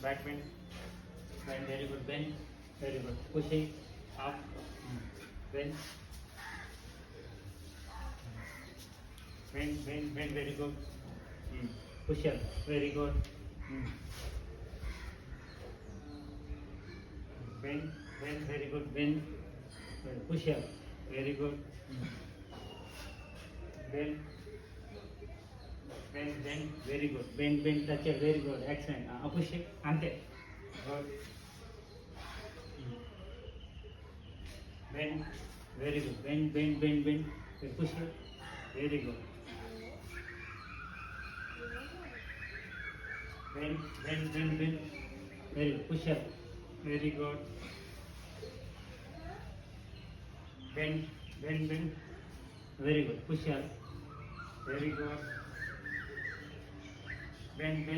Back bend. Bend. Very good. Bend. Very good. Pushing up. Bend. Bend. Bend. Bend. Very good. Push up. Very good. Bend. Bend. Very good. Bend. Push up. Very good. Bend. Bend. Bend. Very good. Bend. Bend. Touch it. Very good. Excellent. Push it. Ante. Good. Bend. Very good. Bend. Bend. Bend. Bend. Push it. Very good. Bend. Bend. Bend. Bend. Very good. Push up. Very good. Bend. Bend. Bend. Very good. Push up. Very good. Bend. Bend.